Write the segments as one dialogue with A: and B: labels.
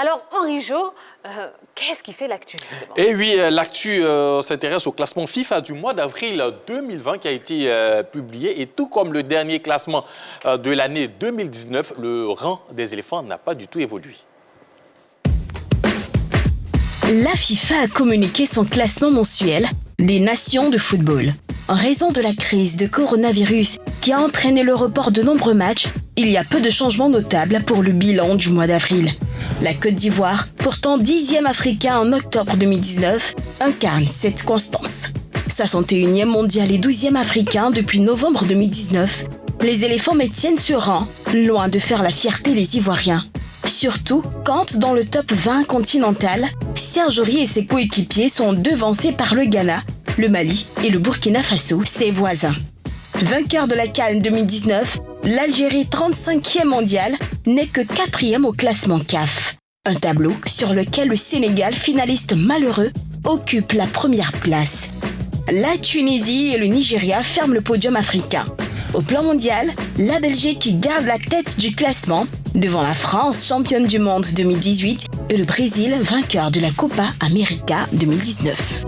A: Alors, Henri Jo, qu'est-ce qui fait l'actu?
B: Eh oui, l'actu s'intéresse au classement FIFA du mois d'avril 2020 qui a été publié. Et tout comme le dernier classement de l'année 2019, le rang des éléphants n'a pas du tout évolué.
C: La FIFA a communiqué son classement mensuel des nations de football. En raison de la crise de coronavirus qui a entraîné le report de nombreux matchs, il y a peu de changements notables pour le bilan du mois d'avril. La Côte d'Ivoire, pourtant 10e africain en octobre 2019, incarne cette constance. 61e mondial et 12e africain depuis novembre 2019, les éléphants maintiennent ce rang, loin de faire la fierté des Ivoiriens. Surtout quand, dans le top 20 continental, Serge Aurier et ses coéquipiers sont devancés par le Ghana, le Mali et le Burkina Faso, ses voisins. Vainqueur de la CAN 2019, l'Algérie 35e mondiale n'est que 4e au classement CAF. Un tableau sur lequel le Sénégal, finaliste malheureux, occupe la première place. La Tunisie et le Nigeria ferment le podium africain. Au plan mondial, la Belgique garde la tête du classement devant la France, championne du monde 2018, et le Brésil, vainqueur de la Copa América 2019.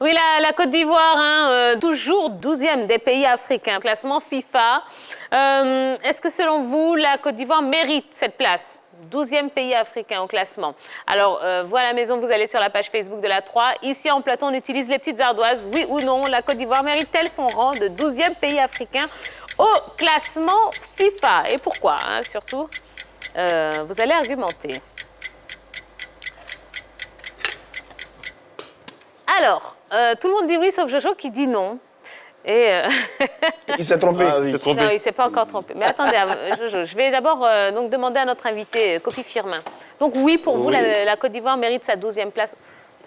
A: Oui, la Côte d'Ivoire, toujours 12e des pays africains, classement FIFA. Est-ce que selon vous, la Côte d'Ivoire mérite cette place? 12e pays africain au classement. Alors, vous à la maison, vous allez sur la page Facebook de la 3. Ici, en plateau, on utilise les petites ardoises. Oui ou non, la Côte d'Ivoire mérite-t-elle son rang de 12e pays africain au classement FIFA? Et pourquoi, surtout, vous allez argumenter. Alors, tout le monde dit oui, sauf Jojo qui dit non. Et
D: il s'est trompé.
B: Ah, oui.
A: Non, il ne s'est pas encore trompé. Mais attendez, Jojo, je vais d'abord donc demander à notre invité, Kofi Firmin. Donc oui, pour vous, la Côte d'Ivoire mérite sa 12e place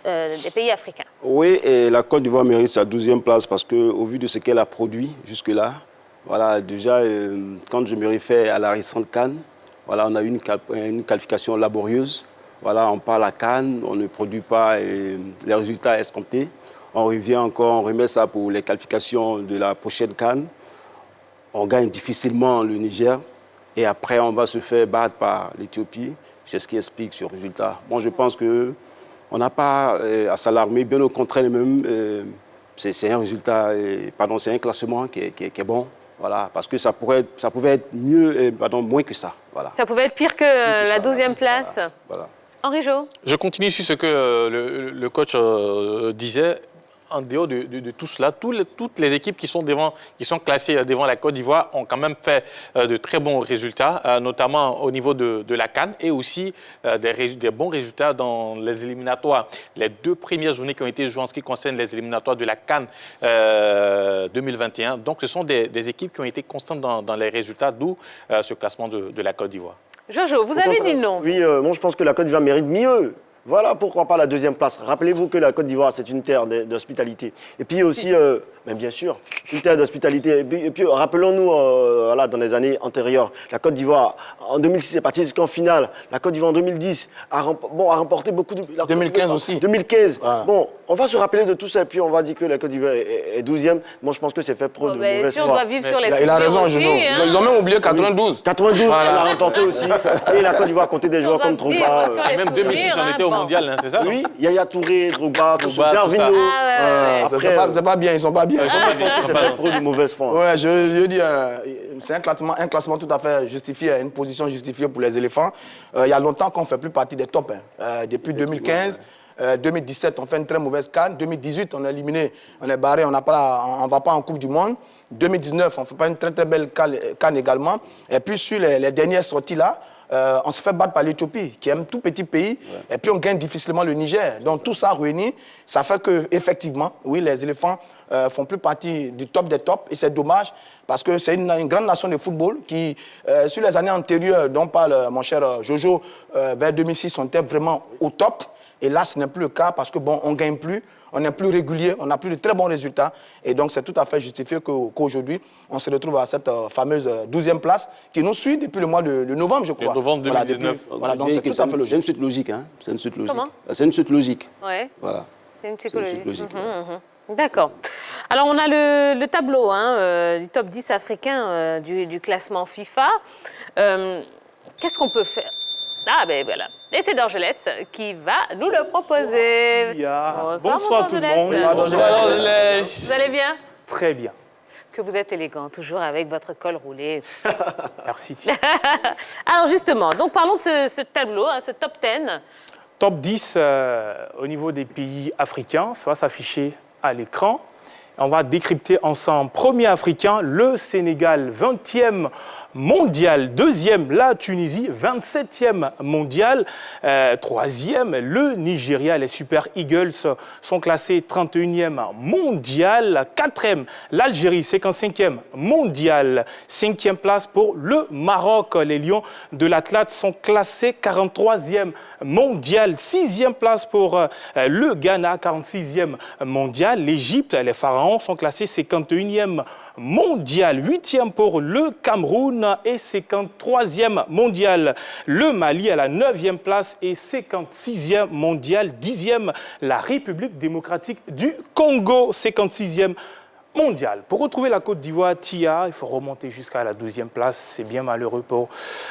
A: des pays africains.
D: Oui, et la Côte d'Ivoire mérite sa 12e place parce qu'au vu de ce qu'elle a produit jusque-là, voilà, déjà, quand je me réfère à la récente CAN, voilà, on a eu une qualification laborieuse. Voilà, on part à la CAN, on ne produit pas les résultats escomptés. On revient encore, on remet ça pour les qualifications de la prochaine CAN. On gagne difficilement le Niger. Et après, on va se faire battre par l'Éthiopie. C'est ce qui explique ce résultat. Bon, je pense qu'on n'a pas à s'alarmer. Bien au contraire, même, c'est un résultat, c'est un classement qui est bon. Voilà, parce que ça pouvait être mieux, moins que ça. Voilà.
A: Ça pouvait être pire que la 12e place.
D: Voilà.
A: Henri Jo.
B: Je continue sur ce que le coach disait. En dehors de tout cela, toutes les équipes qui sont classées devant la Côte d'Ivoire ont quand même fait de très bons résultats, notamment au niveau de la CAN et aussi des bons résultats dans les éliminatoires. Les 2 premières journées qui ont été jouées en ce qui concerne les éliminatoires de la CAN 2021. Donc, ce sont des équipes qui ont été constantes dans les résultats, d'où ce classement de la Côte d'Ivoire.
A: Jojo, vous avez dit non.
E: Oui, moi je pense que la Côte d'Ivoire mérite mieux. Voilà pourquoi pas la 2e place. Rappelez-vous que la Côte d'Ivoire, c'est une terre d'hospitalité. Et puis aussi, mais bien sûr, une terre d'hospitalité. Et puis rappelons-nous, voilà, dans les années antérieures, la Côte d'Ivoire, en 2006, est partie jusqu'en finale. La Côte d'Ivoire, en 2010, a remporté beaucoup de...
D: 2015 aussi.
E: 2015.
D: Voilà.
E: Bon, on va se rappeler de tout ça et puis on va dire que la Côte d'Ivoire est 12e. Moi, je pense que c'est fait pour de mauvaise
A: foi. Si on doit vivre sur les
D: Il a raison,
A: aussi,
D: Jojo. Ils ont même oublié 92.
E: 92, voilà. Elle a remporté aussi. Et la Côte d'Ivoire comptait des joueurs comme Drogba.
B: Même 2006, on était au mondial, c'est ça?
E: Oui, Yaya Touré, Drogba, Gervinho.
D: C'est pas bien, ils sont pas bien.
E: Je pense que c'est fait pour de mauvaise foi.
D: Ouais, je dis, c'est un classement tout à fait justifié, une position justifiée pour les éléphants. Il y a longtemps qu'on ne fait plus partie des tops. Depuis 2015, 2017, on fait une très mauvaise CAN. 2018, on est éliminé, on est barré, on ne va pas en Coupe du Monde. 2019, on ne fait pas une très très belle CAN également. Et puis sur les dernières sorties là, on se fait battre par l'Éthiopie, qui est un tout petit pays, et puis on gagne difficilement le Niger. Donc tout ça réuni, ça fait que effectivement, oui, les éléphants font plus partie du top des tops, et c'est dommage, parce que c'est une grande nation de football qui, sur les années antérieures, dont parle mon cher Jojo, vers 2006, on était vraiment au top. Et là, ce n'est plus le cas parce que bon, on ne gagne plus, on n'est plus régulier, on n'a plus de très bons résultats. Et donc, c'est tout à fait justifié qu'aujourd'hui, on se retrouve à cette fameuse 12e place qui nous suit depuis le mois de novembre, je crois.
B: Novembre 2019.
D: Voilà, donc c'est tout à fait logique.
E: C'est une suite logique. Hein. C'est une suite logique.
A: Comment ?
E: C'est une suite logique.
A: Ouais.
E: Voilà.
A: C'est une psychologie.
E: C'est une suite logique.
A: D'accord. Alors, on a le tableau du top 10 africain du classement FIFA. Qu'est-ce qu'on peut faire ? Ah, ben voilà. Et c'est Dorgelès qui va nous le proposer.
F: Bonsoir tout le monde.
A: Vous allez bien?
F: Très bien.
A: Que vous êtes élégant, toujours avec votre col roulé.
F: Merci.
A: Alors justement, donc parlons de ce tableau, hein, ce top 10.
F: Top 10 au niveau des pays africains, ça va s'afficher à l'écran. On va décrypter ensemble. Premier africain, le Sénégal, 20e mondial. Deuxième, la Tunisie, 27e mondial. Troisième, le Nigeria. Les Super Eagles sont classés 31e mondial. Quatrième, l'Algérie, 55e mondial. Cinquième place pour le Maroc. Les Lions de l'Atlas sont classés 43e mondial. Sixième place pour le Ghana, 46e mondial. L'Égypte, les Pharaons, sont classés 51e mondial, 8e pour le Cameroun et 53e mondial. Le Mali à la 9e place et 56e mondial. 10e, la République démocratique du Congo, 56e mondial. Pour retrouver la Côte d'Ivoire, Tia, il faut remonter jusqu'à la 12e place. C'est bien malheureux pour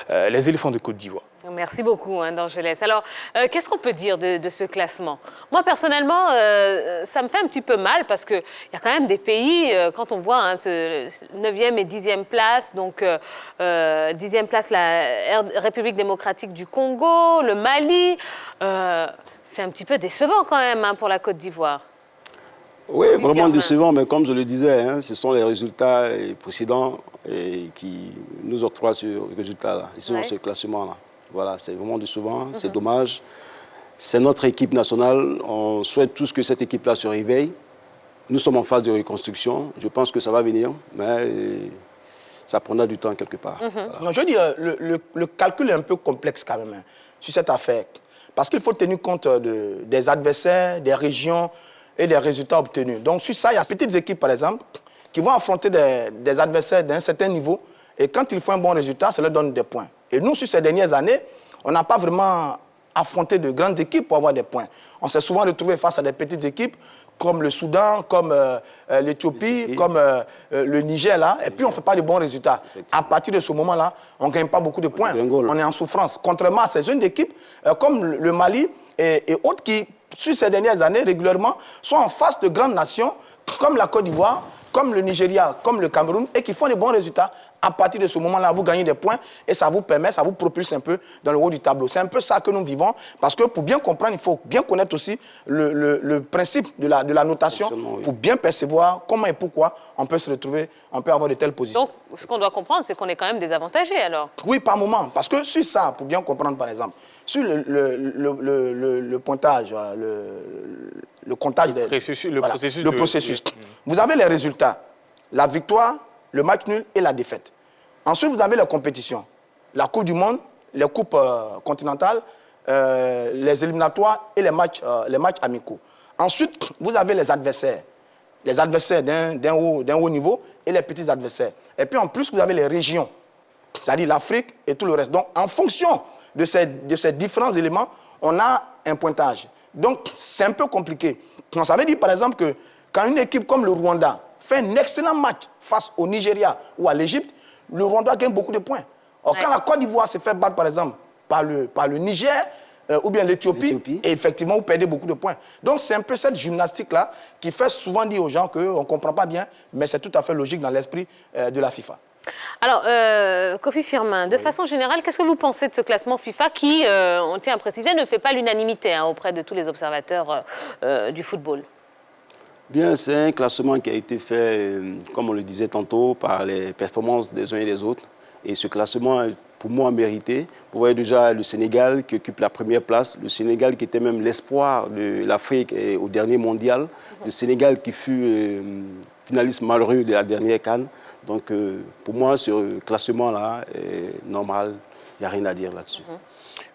F: les éléphants de Côte d'Ivoire.
A: Merci beaucoup, hein, Dorgelès. Alors, qu'est-ce qu'on peut dire de ce classement? Moi, personnellement, ça me fait un petit peu mal parce qu'il y a quand même des pays, quand on voit hein, 9e et 10e place, donc 10e place, la République démocratique du Congo, le Mali, c'est un petit peu décevant quand même hein, pour la Côte d'Ivoire.
G: Oui, vraiment décevant, mais comme je le disais, hein, ce sont les résultats précédents qui nous octroient ce résultat-là, ici dans ce classement-là. Voilà, c'est vraiment décevant, c'est dommage. C'est notre équipe nationale, on souhaite tous que cette équipe-là se réveille. Nous sommes en phase de reconstruction, je pense que ça va venir, mais ça prendra du temps quelque part. Voilà.
D: Non, je veux dire, le calcul est un peu complexe quand même hein, sur cette affaire, parce qu'il faut tenir compte des adversaires, des régions et des résultats obtenus. Donc sur ça, il y a des petites équipes par exemple qui vont affronter des adversaires d'un certain niveau et quand ils font un bon résultat, ça leur donne des points. Et nous, sur ces dernières années, on n'a pas vraiment affronté de grandes équipes pour avoir des points. On s'est souvent retrouvé face à des petites équipes comme le Soudan, comme l'Éthiopie, comme le Niger, là, et puis on ne fait pas de bons résultats. À partir de ce moment-là, on ne gagne pas beaucoup de points. On est en souffrance. Contrairement à ces jeunes équipes comme le Mali et autres qui, sur ces dernières années, régulièrement, sont en face de grandes nations comme la Côte d'Ivoire, comme le Nigeria, comme le Cameroun, et qui font des bons résultats. À partir de ce moment-là, vous gagnez des points et ça vous permet, ça vous propulse un peu dans le haut du tableau. C'est un peu ça que nous vivons, parce que pour bien comprendre, il faut bien connaître aussi le principe de la notation pour bien percevoir comment et pourquoi on peut se retrouver, on peut avoir de telles positions.
A: Donc, ce qu'on doit comprendre, c'est qu'on est quand même désavantagé alors.
D: Oui, par moment, parce que sur ça, pour bien comprendre par exemple, sur le pointage, le comptage des... Le processus. Vous avez les résultats, la victoire, le match nul et la défaite. Ensuite, vous avez les compétitions. La Coupe du Monde, les coupes continentales, les éliminatoires et les matchs amicaux. Ensuite, vous avez les adversaires. Les adversaires d'un haut niveau et les petits adversaires. Et puis en plus, vous avez les régions, c'est-à-dire l'Afrique et tout le reste. Donc, en fonction de ces différents éléments, on a un pointage. Donc, c'est un peu compliqué. Donc, ça veut dire, par exemple, que quand une équipe comme le Rwanda fait un excellent match face au Nigeria ou à l'Égypte, le Rwanda gagne beaucoup de points. Or, quand la Côte d'Ivoire se fait battre, par exemple, par le Niger ou bien l'Éthiopie, et effectivement, vous perdez beaucoup de points. Donc, c'est un peu cette gymnastique-là qui fait souvent dire aux gens qu'on ne comprend pas bien, mais c'est tout à fait logique dans l'esprit de la FIFA.
A: Alors, Kofi Firmin, de façon générale, qu'est-ce que vous pensez de ce classement FIFA qui, on tient à préciser, ne fait pas l'unanimité hein, auprès de tous les observateurs du football?
G: Bien, c'est un classement qui a été fait, comme on le disait tantôt, par les performances des uns et des autres. Et ce classement est pour moi mérité. Vous voyez déjà le Sénégal qui occupe la première place, le Sénégal qui était même l'espoir de l'Afrique au dernier mondial, le Sénégal qui fut finaliste malheureux de la dernière CAN. Donc pour moi, ce classement-là est normal, il n'y a rien à dire là-dessus.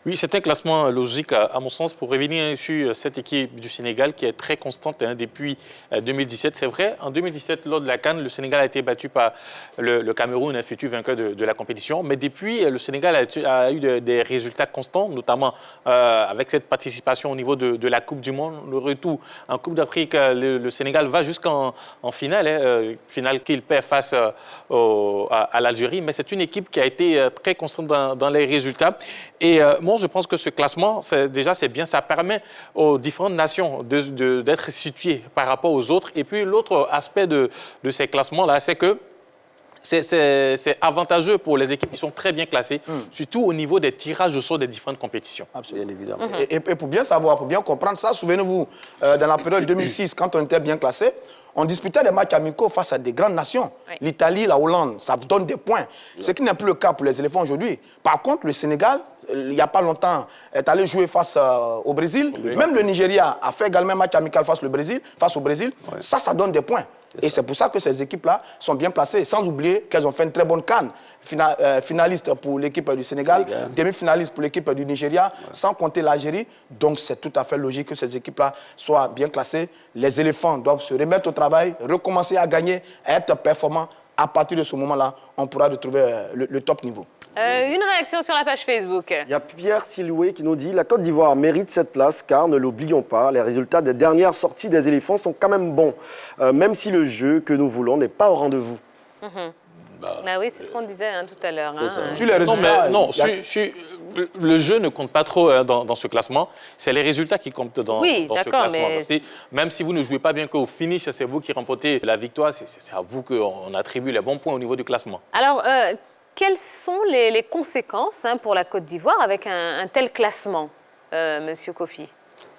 B: Oui, c'est un classement logique, à mon sens, pour revenir sur cette équipe du Sénégal qui est très constante hein, depuis 2017. C'est vrai, en 2017, lors de la CAN, le Sénégal a été battu par le Cameroun, un futur vainqueur de la compétition. Mais depuis, le Sénégal a eu des résultats constants, notamment avec cette participation au niveau de la Coupe du Monde. Le retour en Coupe d'Afrique, le Sénégal va jusqu'en finale, finale qu'il perd face à l'Algérie. Mais c'est une équipe qui a été très constante dans les résultats. Et moi, moment, je pense que ce classement, déjà, c'est bien, ça permet aux différentes nations d'être situées par rapport aux autres. Et puis, l'autre aspect de ces classements-là, c'est que c'est avantageux pour les équipes qui sont très bien classées, surtout au niveau des tirages au sort des différentes compétitions.
D: Absolument.
G: Bien évidemment.
D: Et pour bien savoir, pour bien comprendre ça, souvenez-vous, dans la période 2006, quand on était bien classé, on disputait des matchs amicaux face à des grandes nations.
A: Oui.
D: L'Italie, la Hollande, ça donne des points. Ce qui n'est plus le cas pour les éléphants aujourd'hui. Par contre, le Sénégal, il n'y a pas longtemps, est allé jouer face au Brésil. Même le Nigeria a fait également un match amical face au Brésil. Ouais. Ça donne des points. Et c'est pour ça que ces équipes-là sont bien placées, sans oublier qu'elles ont fait une très bonne CAN. Finaliste pour l'équipe du Sénégal, demi-finaliste pour l'équipe du Nigeria, sans compter l'Algérie. Donc c'est tout à fait logique que ces équipes-là soient bien classées. Les éléphants doivent se remettre au travail, recommencer à gagner, à être performants. À partir de ce moment-là, on pourra retrouver le top niveau.
A: Une réaction sur la page Facebook.
E: Il y a Pierre Siloué qui nous dit « La Côte d'Ivoire mérite cette place car, ne l'oublions pas, les résultats des dernières sorties des éléphants sont quand même bons, même si le jeu que nous voulons n'est pas au rendez-vous.
A: Bah oui, c'est ce qu'on disait tout à l'heure.
D: Sur les résultats,
B: le jeu ne compte pas trop dans ce classement. C'est les résultats qui comptent dans ce classement. Mais... Même si vous ne jouez pas bien qu'au finish, c'est vous qui remportez la victoire, c'est à vous qu'on attribue les bons points au niveau du classement.
A: Alors, quelles sont les conséquences pour la Côte d'Ivoire avec un tel classement, Monsieur Kofi?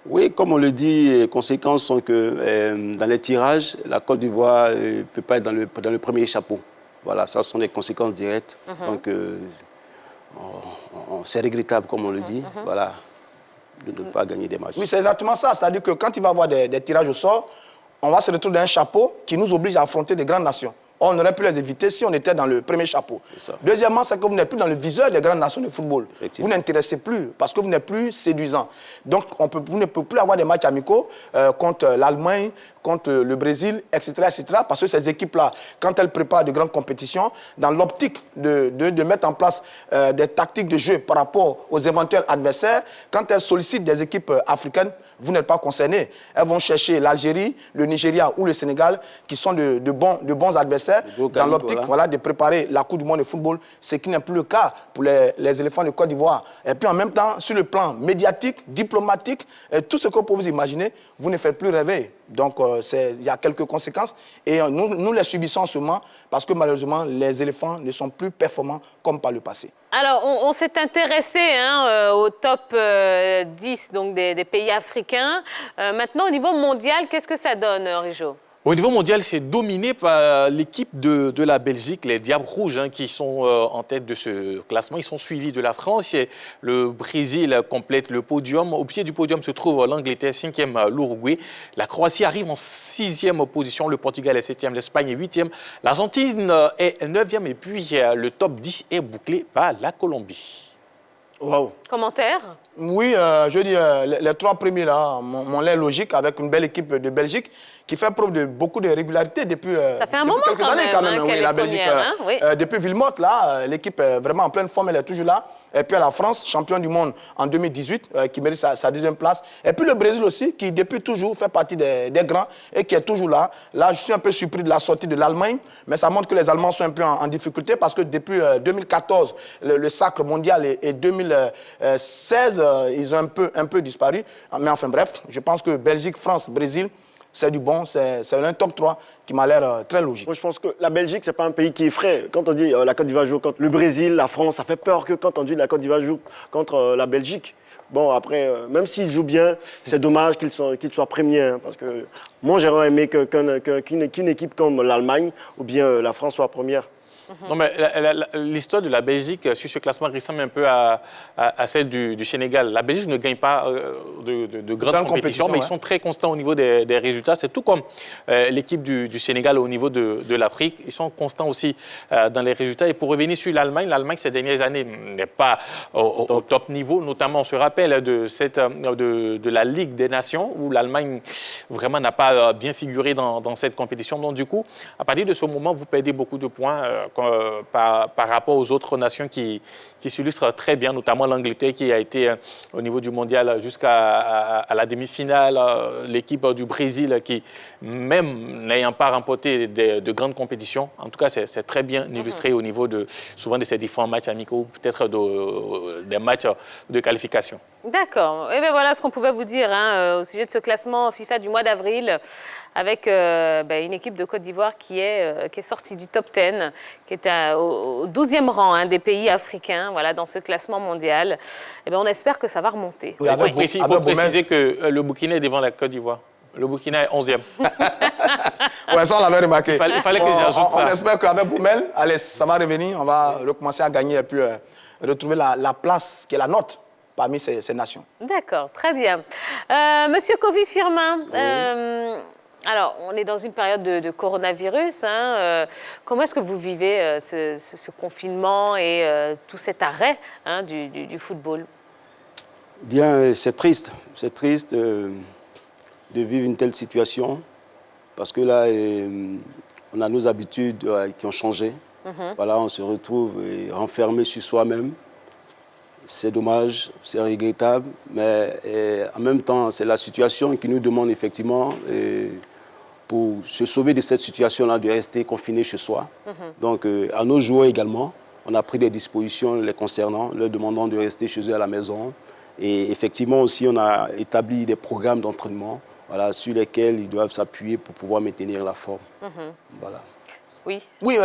G: Oui, comme on le dit, les conséquences sont que dans les tirages, la Côte d'Ivoire ne peut pas être dans le premier chapeau. Voilà, ça sont des conséquences directes. Donc, c'est regrettable, comme on le dit, voilà, de ne pas gagner des matchs.
D: Oui, c'est exactement ça. C'est-à-dire que quand il va y avoir des tirages au sort, on va se retrouver dans un chapeau qui nous oblige à affronter des grandes nations. On aurait pu les éviter si on était dans le premier chapeau. Deuxièmement, c'est que vous n'êtes plus dans le viseur des grandes nations de football. Vous n'intéressez plus parce que vous n'êtes plus séduisant. Donc, vous ne pouvez plus avoir des matchs amicaux contre l'Allemagne, contre le Brésil, etc., etc. Parce que ces équipes-là, quand elles préparent de grandes compétitions, dans l'optique de mettre en place des tactiques de jeu par rapport aux éventuels adversaires, quand elles sollicitent des équipes africaines, vous n'êtes pas concernés. Elles vont chercher l'Algérie, le Nigeria ou le Sénégal, qui sont de bons adversaires, dans l'optique de préparer la Coupe du monde de football, ce qui n'est plus le cas pour les éléphants de Côte d'Ivoire. Et puis en même temps, sur le plan médiatique, diplomatique, tout ce que vous pouvez vous imaginer, vous ne faites plus rêver. Donc, il y a quelques conséquences et nous les subissons seulement parce que malheureusement, les éléphants ne sont plus performants comme par le passé.
A: Alors, on s'est intéressé au top 10 donc des pays africains. Maintenant, au niveau mondial, qu'est-ce que ça donne, Rijo ?
B: Au niveau mondial, c'est dominé par l'équipe de la Belgique, les Diables Rouges, qui sont en tête de ce classement. Ils sont suivis de la France et le Brésil complète le podium. Au pied du podium se trouve l'Angleterre, 5e l'Uruguay. La Croatie arrive en 6e position, le Portugal est 7e, l'Espagne est 8e. L'Argentine est 9e et puis le top 10 est bouclé par la Colombie.
E: Wow.
A: Commentaire ?
D: Oui, je dis, les trois premiers là m'ont l'air logique avec une belle équipe de Belgique qui fait preuve de beaucoup de régularité depuis,
A: ça fait un moment
D: quelques années quand même.
A: Oui,
D: la Belgique, depuis Villemot, là, l'équipe est vraiment en pleine forme, elle est toujours là. Et puis la France, champion du monde en 2018, qui mérite sa deuxième place. Et puis le Brésil aussi, qui depuis toujours fait partie des grands et qui est toujours là. Là, je suis un peu surpris de la sortie de l'Allemagne, mais ça montre que les Allemands sont un peu en difficulté parce que depuis 2014, le sacre mondial et 2016, ils ont un peu disparu. Mais enfin bref, je pense que Belgique, France, Brésil, c'est du bon, c'est un top 3 qui m'a l'air très logique.
E: Moi, je pense que la Belgique, c'est pas un pays qui est frais. Quand on dit la Côte d'Ivoire joue contre le Brésil, la France, ça fait peur que quand on dit la Côte d'Ivoire joue contre la Belgique. Bon, après, même s'ils jouent bien, c'est dommage qu'ils soient premiers. Parce que moi, j'aurais aimé qu'une équipe comme l'Allemagne ou bien la France soit première.
B: Non, mais l'histoire de la Belgique sur ce classement ressemble un peu à celle du Sénégal. La Belgique ne gagne pas de grandes compétitions, mais ils sont très constants au niveau des résultats. C'est tout comme l'équipe du Sénégal au niveau de l'Afrique. Ils sont constants aussi dans les résultats. Et pour revenir sur l'Allemagne, ces dernières années n'est pas au top niveau. Notamment, on se rappelle de la Ligue des Nations, où l'Allemagne vraiment n'a pas bien figuré dans cette compétition. Donc, du coup, à partir de ce moment, vous perdez beaucoup de points. par rapport aux autres nations qui s'illustrent très bien, notamment l'Angleterre qui a été au niveau du mondial jusqu'à la demi-finale, l'équipe du Brésil qui, même n'ayant pas remporté de grandes compétitions, en tout cas c'est très bien illustré au niveau souvent de ces différents matchs amicaux ou peut-être des matchs de qualification.
A: D'accord. Et bien voilà ce qu'on pouvait vous dire au sujet de ce classement FIFA du mois d'avril avec une équipe de Côte d'Ivoire qui est sortie du top 10, qui est au 12e rang des pays africains dans ce classement mondial. Et bien on espère que ça va remonter.
B: Oui, il faut préciser que le Burkina est devant la Côte d'Ivoire. Le Burkina est 11e.
D: Ouais, ça on l'avait remarqué.
B: Il fallait que j'ajoute ça.
D: On espère qu'avec Boumel, allez, ça va revenir, on va recommencer à gagner et puis retrouver la place qui est la nôtre parmi ces nations.
A: D'accord, très bien. Monsieur Kofi Firmin, alors on est dans une période de coronavirus. Comment est-ce que vous vivez ce confinement et tout cet arrêt du football?
G: Bien, c'est triste. C'est triste de vivre une telle situation parce que là, on a nos habitudes qui ont changé. Voilà, on se retrouve renfermé sur soi-même. C'est dommage, c'est regrettable, mais en même temps, c'est la situation qui nous demande effectivement, pour se sauver de cette situation-là, de rester confiné chez soi. Donc, à nos joueurs également, on a pris des dispositions les concernant, leur demandant de rester chez eux à la maison. Et effectivement aussi, on a établi des programmes d'entraînement sur lesquels ils doivent s'appuyer pour pouvoir maintenir la forme. Voilà.
A: Oui.
D: Oui,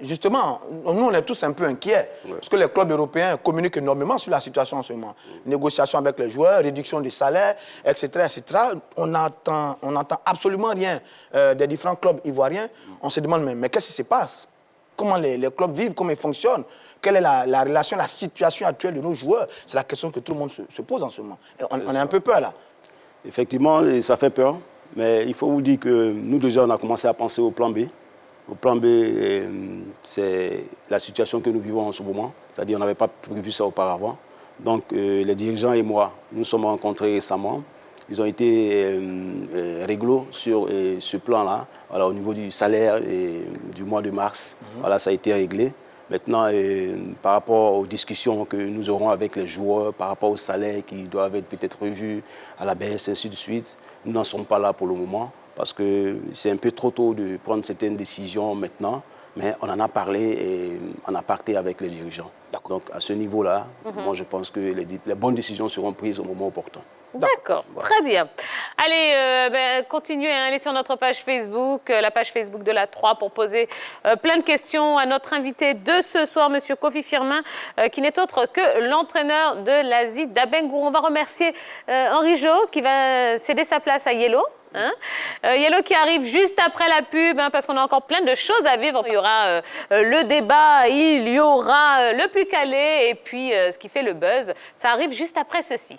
D: justement, nous, on est tous un peu inquiets, parce que les clubs européens communiquent énormément sur la situation en ce moment. Négociations avec les joueurs, réduction des salaires, etc., etc. On n'entend absolument rien des différents clubs ivoiriens. On se demande, mais qu'est-ce qui se passe? Comment les clubs vivent, comment ils fonctionnent? Quelle est la relation, la situation actuelle de nos joueurs? C'est la question que tout le monde se pose en ce moment. Et on a un peu peur, là.
G: Effectivement, ça fait peur, mais il faut vous dire que nous, déjà, on a commencé à penser au plan B. Au plan B, c'est la situation que nous vivons en ce moment. C'est-à-dire qu'on n'avait pas prévu ça auparavant. Donc, les dirigeants et moi, nous sommes rencontrés récemment. Ils ont été réglo sur ce plan-là, au niveau du salaire du mois de mars. Voilà, ça a été réglé. Maintenant, par rapport aux discussions que nous aurons avec les joueurs, par rapport aux salaires qui doivent être peut-être revus à la baisse, ainsi de suite, nous n'en sommes pas là pour le moment. Parce que c'est un peu trop tôt de prendre certaines décisions maintenant, mais on en a parlé en aparté avec les dirigeants. Donc à ce niveau-là, moi je pense que les bonnes décisions seront prises au moment opportun.
A: D'accord,
G: voilà.
A: Très bien. Allez, continuez à aller sur notre page Facebook, la page Facebook de la 3, pour poser plein de questions à notre invité de ce soir, Monsieur Kofi Firmin, qui n'est autre que l'entraîneur de l'Asie d'Abengourou. On va remercier Henri Jo, qui va céder sa place à Yellow. Yellow qui arrive juste après la pub, parce qu'on a encore plein de choses à vivre. Il y aura le débat, il y aura le plus calé, et puis ce qui fait le buzz. Ça arrive juste après ceci.